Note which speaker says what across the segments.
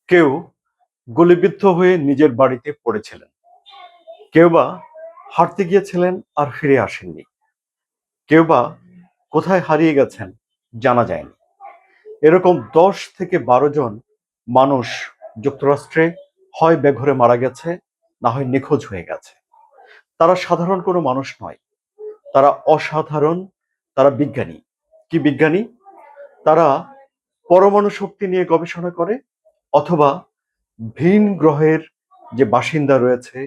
Speaker 1: কেউ গুলিবিদ্ধ হয়ে নিজের বাড়িতে পড়েছিলেন, কেউ বা হাঁটতে গিয়েছিলেন আর ফিরে আসেননি, কেউ বা কোথায় হারিয়ে গেছেন জানা যায়নি। এরকম 10 থেকে 12 জন মানুষ যুক্তরাষ্ট্রে হয় বেঘরে মারা গেছে, না হয় নিখোঁজ হয়ে গেছে। তারা সাধারণ কোনো মানুষ নয়, তারা অসাধারণ, তারা বিজ্ঞানী। কি বিজ্ঞানী? তারা পরমাণু শক্তি নিয়ে গবেষণা করে, অথবা ভিন গ্রহের যে বাসিন্দা রয়েছে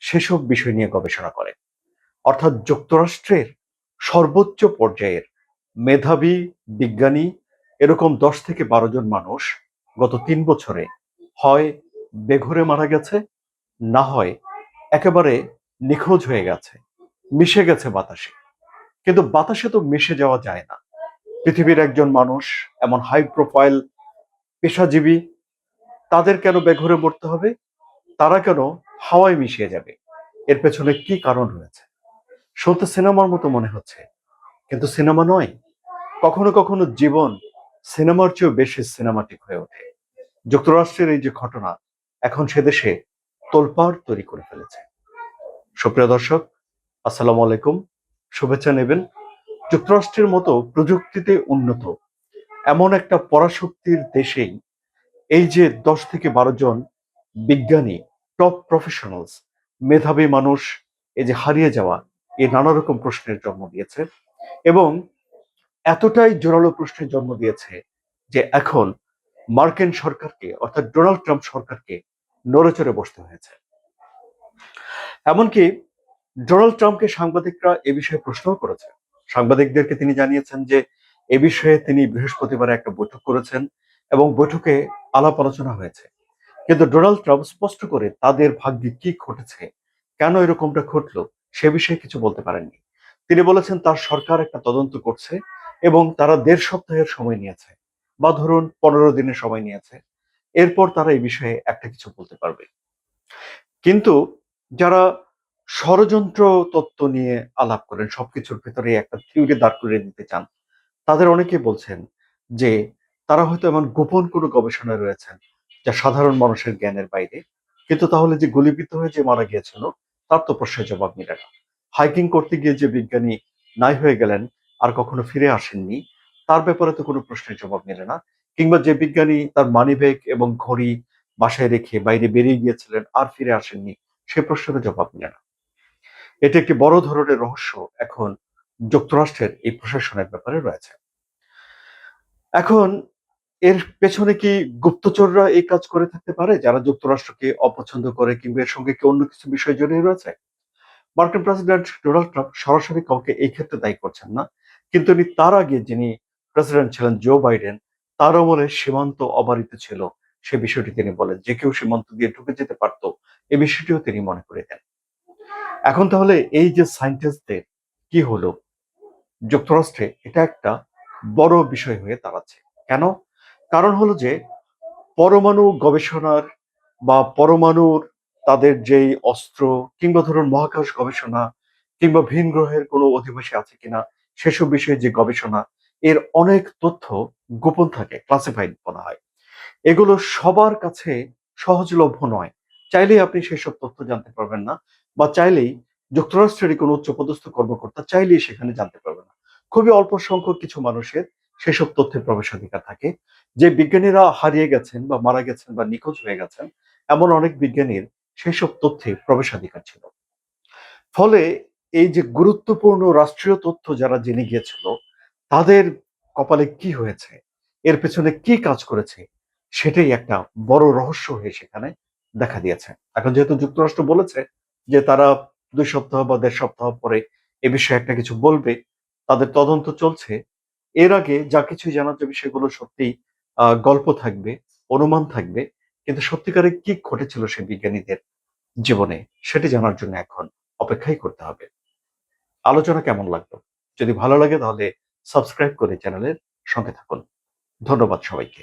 Speaker 1: সেসব বিষয় নিয়ে গবেষণা করে। অর্থাৎ যুক্তরাষ্ট্রের সর্বোচ্চ পর্যায়ের মেধাবী বিজ্ঞানী এরকম 10 থেকে 12 জন মানুষ গত 3 বছরে হয় বেঘরে মারা গেছে, না হয় একেবারে নিখোঁজ হয়ে গেছে, মিশে গেছে বাতাসে। কিন্তু বাতাসে তো মিশে যাওয়া যায় না। পৃথিবীর একজন মানুষ, এমন হাই প্রোফাইল পেশাজীবী, তাদের কেন বেঘরে মরতে হবে? তারা কেন হাওয়ায় মিশিয়ে যাবে? এর পেছনে কি কারণ রয়েছে? শুনতে সিনেমার মতো মনে হচ্ছে, কিন্তু সিনেমা নয়। কখনো কখনো জীবন সিনেমার চেয়েও বেশি সিনেমাটিক হয়ে ওঠে। যুক্তরাষ্ট্রের এই যে ঘটনা, এখন সে দেশে তোলপাড় তৈরি করে ফেলেছে। সুপ্রিয় দর্শক, আসসালামু আলাইকুম, শুভেচ্ছা নেবেন। যুক্তরাষ্ট্রের মতো প্রযুক্তিতে উন্নত এমন একটা পরাশক্তির দেশেই এই যে 10 থেকে 12 জন বিজ্ঞানী, টপ প্রফেশনালস, মেধাবী মানুষ এই যে হারিয়ে যাওয়া, এই নানা রকম প্রশ্নের জন্ম দিয়েছে, এবং এতটাই জোরালো প্রশ্নের জন্ম দিয়েছে যে এখন মার্কিন সরকারকে, অর্থাৎ ডোনাল্ড ট্রাম্প সরকারকে নড়েচড়ে বসতে হয়েছে। এমনকি ডোনাল্ড ট্রাম্পকে সাংবাদিকরা এ বিষয়ে প্রশ্নও করেছে। সাংবাদিকদেরকে তিনি জানিয়েছেন যে এ বিষয়ে তিনি বৃহস্পতিবার একটা বৈঠক করেছেন এবং বৈঠকে আলাপ আলোচনা হয়েছে। কিন্তু ডোনাল্ড ট্রাম্প স্পষ্ট করে তাদের ভাগ্যে কি ঘটেছে, কেন এরকমটা ঘটলো, সে বিষয়ে কিছু বলতে পারেননি। তিনি বলেছেন তার সরকার একটা তদন্ত করছে এবং তারা 1.5 সপ্তাহের সময় নিয়েছে, বা ধরুন 15 দিনের সময় নিয়েছে। এরপর তারা এই বিষয়ে একটা কিছু বলতে পারবে। কিন্তু যারা ষড়যন্ত্র তত্ত্ব নিয়ে আলাপ করেন, সবকিছুর ভেতরে একটা থিওরি দাঁড় করিয়ে দিতে চান, তাদের অনেকে বলছেন যে তারা হয়তো এমন গোপন কোনো গবেষণায় রয়েছেন যা সাধারণ মানুষের জ্ঞানের বাইরে। কিন্তু তাহলে যে গুলিবিদ্ধ হয়ে যে মারা গিয়েছিল, তার তো প্রশ্নের জবাব মিলে না। হাইকিং করতে গিয়ে যে বিজ্ঞানী নাই হয়ে গেলেন, আর কখনো ফিরে আসেননি, তার ব্যাপারে তো কোনো প্রশ্নের জবাব মিলে না। কিংবা যে বিজ্ঞানী তার মানিব্যাগ এবং ঘড়ি বাসায় রেখে বাইরে বেরিয়ে গিয়েছিলেন আর ফিরে আসেননি, সে প্রশ্নের জবাব মিলে না। এটি একটি বড় ধরনের রহস্য এখন যুক্তরাষ্ট্রের এই প্রশাসনের ব্যাপারে রয়েছে। এখন এর পেছনে কি গুপ্তচররা এই কাজ করে থাকতে পারে, যারা যুক্তরাষ্ট্রকে অপছন্দ করে, কিংবা এর সঙ্গে কি অন্য কিছু বিষয় জড়িয়ে রয়েছে? মার্কিন প্রেসিডেন্ট ডোনাল্ড ট্রাম্প সরাসরি কাউকে এই ক্ষেত্রে দায়ী করছেন না, কিন্তু তার আগে যিনি প্রেসিডেন্ট ছিলেন, জো বাইডেন, তার আমলে সীমান্ত অবারিত ছিল, সে বিষয়টি তিনি বলেন, যে কেউ সীমান্ত দিয়ে ঢুকে যেতে পারত, এই বিষয়টিও তিনি মনে করে দেন। এখন তাহলে এই যে সায়েন্টিস্টদের কি হলো যুক্তরাষ্ট্রে, এটা একটা বড় বিষয় হয়ে দাঁড়াচ্ছে। কেন? কারণ হলো যে পরমাণু গবেষণার বা পরমাণুর তাদের যেই অস্ত্র, কিংবা ধরুন মহাকাশ গবেষণা, কিংবা ভিন গ্রহের কোনো অধিবাসী আছে কিনা সেসব বিষয়ে যে গবেষণা, এর অনেক তথ্য গোপন থাকে, ক্লাসিফাইড বলা হয়। এগুলো সবার কাছে সহজলভ্য নয়। চাইলেই আপনি সেসব তথ্য জানতে পারবেন না, বা চাইলেই যুক্তরাষ্ট্রেরই কোনো উচ্চপদস্থ কর্মকর্তা চাইলেই সেখানে জানতে পারবে না। খুবই অল্প সংখ্যক কিছু মানুষের সেসব তথ্যের প্রবেশাধিকার থাকে। যে বিজ্ঞানীরা হারিয়ে গেছেন বা মারা গেছেন বা নিখোঁজ হয়ে গেছেন, এমন অনেক বিজ্ঞানীর সেসব তথ্যে প্রবেশাধিকার ছিল। ফলে এই যে গুরুত্বপূর্ণ রাষ্ট্রীয় তথ্য যারা জেনে গিয়েছিল, তাদের কপালে কি হয়েছে, এর পেছনে কি কাজ করেছে, সেটাই একটা বড় রহস্য হয়ে সেখানে দেখা দিয়েছে। এখন যেহেতু যুক্তরাষ্ট্র বলেছে যে তারা 2 সপ্তাহ বা 1.5 সপ্তাহ পরে এ বিষয়ে একটা কিছু বলবে, তাদের তদন্ত চলছে। এর আগে যা কিছুই জানা যাবে সেগুলো সত্যি গল্প থাকবে, অনুমান থাকবে, কিন্তু সত্যিকারে কি ঘটেছিল সে বিজ্ঞানীদের জীবনে, সেটি জানার জন্য এখন অপেক্ষাই করতে হবে। আলোচনা কেমন লাগলো? যদি ভালো লাগে তাহলে সাবস্ক্রাইব করে চ্যানেলের সঙ্গে থাকুন। ধন্যবাদ সবাইকে।